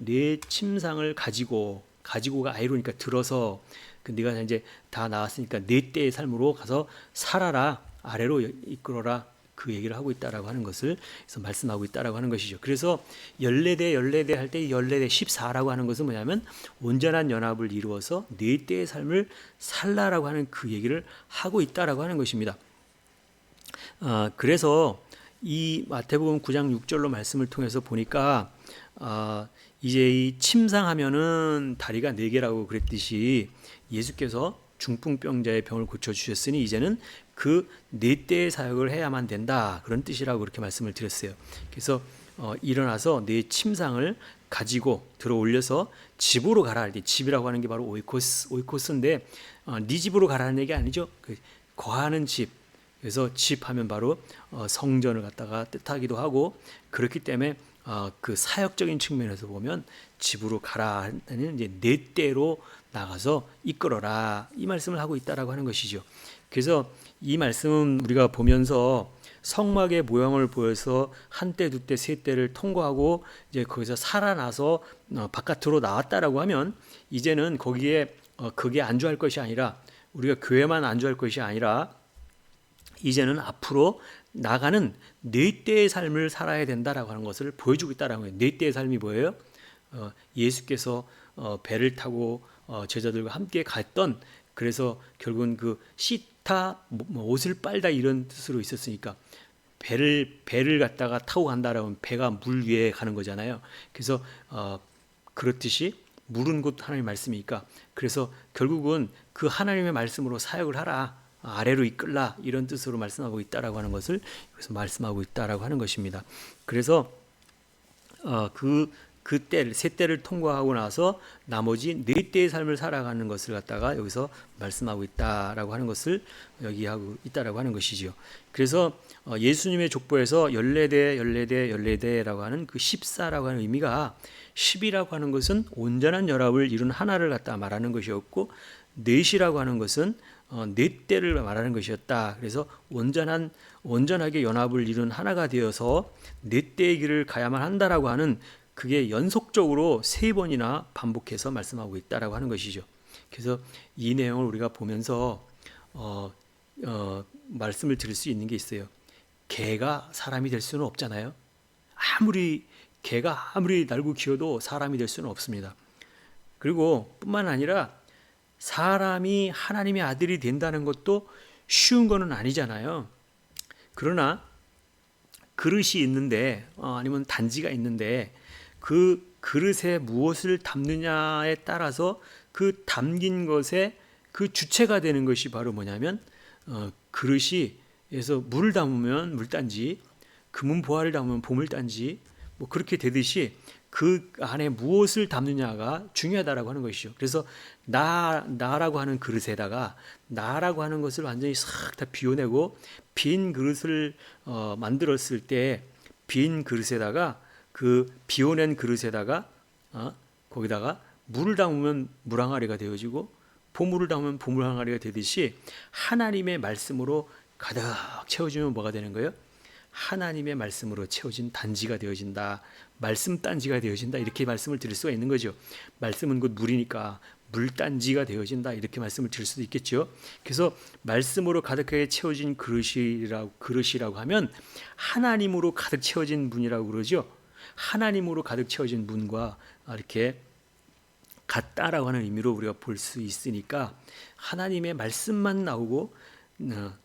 가지고가 아이로니까 들어서 네가 이제 다 나왔으니까 네 때의 삶으로 가서 살아라 아래로 이끌어라 그 얘기를 하고 있다라고 하는 것을 그래서 말씀하고 있다라고 하는 것이죠. 그래서 14대 할 때 14대 14라고 하는 것은 뭐냐면 온전한 연합을 이루어서 네 때의 삶을 살라라고 하는 그 얘기를 하고 있다라고 하는 것입니다. 그래서 이 마태복음 9장 6절로 말씀을 통해서 보니까 이제 이 침상하면은 다리가 4개라고 그랬듯이 예수께서 중풍병자의 병을 고쳐주셨으니 이제는 그 4때의 사역을 해야만 된다 그런 뜻이라고 그렇게 말씀을 드렸어요. 그래서 일어나서 내 침상을 가지고 들어 올려서 집으로 가라 할 때 집이라고 하는 게 바로 오이코스인데 네 집으로 가라는 얘기 아니죠. 그 거하는 집. 그래서 집하면 바로 성전을 갖다가 뜻하기도 하고 그렇기 때문에 그 사역적인 측면에서 보면 집으로 가라 하는 이제 네 때로 나가서 이끌어라 이 말씀을 하고 있다라고 하는 것이죠. 그래서 이 말씀은 우리가 보면서 성막의 모형을 보여서 한 때, 두 때, 세 때를 통과하고 이제 거기서 살아나서 바깥으로 나왔다라고 하면 이제는 거기에 그게 안주할 것이 아니라 우리가 교회만 안주할 것이 아니라 이제는 앞으로 나가는 네 때의 삶을 살아야 된다라고 하는 것을 보여주고 있다라는 거예요. 네 때의 삶이 뭐예요? 예수께서 배를 타고 제자들과 함께 갔던 그래서 결국은 그 씻다 옷을 빨다 이런 뜻으로 있었으니까 배를 갖다가 타고 간다라면 배가 물 위에 가는 거잖아요. 그래서 그렇듯이 물은 곧 하나님의 말씀이니까 그래서 결국은 그 하나님의 말씀으로 사역을 하라. 아래로 이끌라 이런 뜻으로 말씀하고 있다라고 하는 것을 여기서 말씀하고 있다라고 하는 것입니다. 그래서 그 세 때를 통과하고 나서 나머지 네 때의 삶을 살아가는 것을 갖다가 여기서 말씀하고 있다라고 하는 것을 여기 하고 있다라고 하는 것이지요. 그래서 예수님의 족보에서 14대라고 하는 그 14라고 하는 의미가 10이라고 하는 것은 온전한 연합을 이룬 하나를 갖다 말하는 것이었고 넷이라고 하는 것은 네 때를 말하는 것이었다. 그래서 온전하게 연합을 이룬 하나가 되어서 네 때의 길을 가야만 한다라고 하는 그게 연속적으로 3번이나 반복해서 말씀하고 있다라고 하는 것이죠. 그래서 이 내용을 우리가 보면서 말씀을 드릴 수 있는 게 있어요. 개가 사람이 될 수는 없잖아요. 개가 아무리 날고 기어도 사람이 될 수는 없습니다. 그리고 뿐만 아니라 사람이 하나님의 아들이 된다는 것도 쉬운 거는 아니잖아요. 그러나 그릇이 있는데 아니면 단지가 있는데 그 그릇에 무엇을 담느냐에 따라서 그 담긴 것에 그 주체가 되는 것이 바로 뭐냐면 그릇이에서 물을 담으면 물단지, 금은 보화를 담으면 보물단지 뭐 그렇게 되듯이 그 안에 무엇을 담느냐가 중요하다라고 하는 것이죠. 그래서 나라고 하는 그릇에다가 나라고 하는 것을 완전히 싹 다 비워내고 빈 그릇을 만들었을 때 빈 그릇에다가 그 비워낸 그릇에다가 거기다가 물을 담으면 물 항아리가 되어지고 보물을 담으면 보물 항아리가 되듯이 하나님의 말씀으로 가득 채워지면 뭐가 되는 거예요? 하나님의 말씀으로 채워진 단지가 되어진다. 말씀 단지가 되어진다. 이렇게 말씀을 드릴 수가 있는 거죠. 말씀은 곧 물이니까 물단지가 되어진다. 이렇게 말씀을 드릴 수도 있겠죠. 그래서 말씀으로 가득하게 채워진 그릇이라고 하면 하나님으로 가득 채워진 문이라고 그러죠. 하나님으로 가득 채워진 문과 이렇게 같다라고 하는 의미로 우리가 볼 수 있으니까 하나님의 말씀만 나오고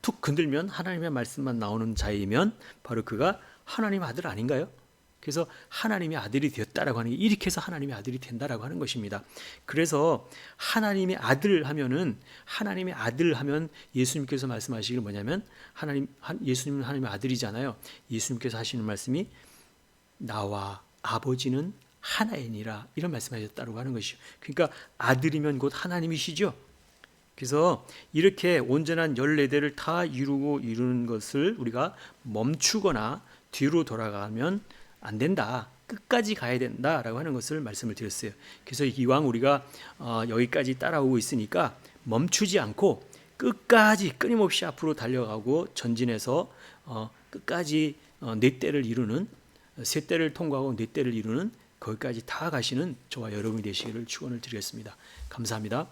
툭 건들면 하나님의 말씀만 나오는 자이면 바로 그가 하나님의 아들 아닌가요? 그래서 하나님의 아들이 되었다라고 하는 게 이렇게 해서 하나님의 아들이 된다라고 하는 것입니다. 그래서 하나님의 아들 하면은 예수님께서 말씀하시기를 뭐냐면 예수님은 하나님의 아들이잖아요. 예수님께서 하시는 말씀이 나와 아버지는 하나이니라 이런 말씀하셨다고 하는 것이죠. 그러니까 아들이면 곧 하나님이시죠. 그래서 이렇게 온전한 14대를 다 이루는 것을 우리가 멈추거나 뒤로 돌아가면 안 된다. 끝까지 가야 된다라고 하는 것을 말씀을 드렸어요. 그래서 이왕 우리가 여기까지 따라오고 있으니까 멈추지 않고 끝까지 끊임없이 앞으로 달려가고 전진해서 끝까지 네 때를 이루는, 세 때를 통과하고 네 때를 이루는 거기까지 다 가시는 저와 여러분이 되시기를 축원을 드리겠습니다. 감사합니다.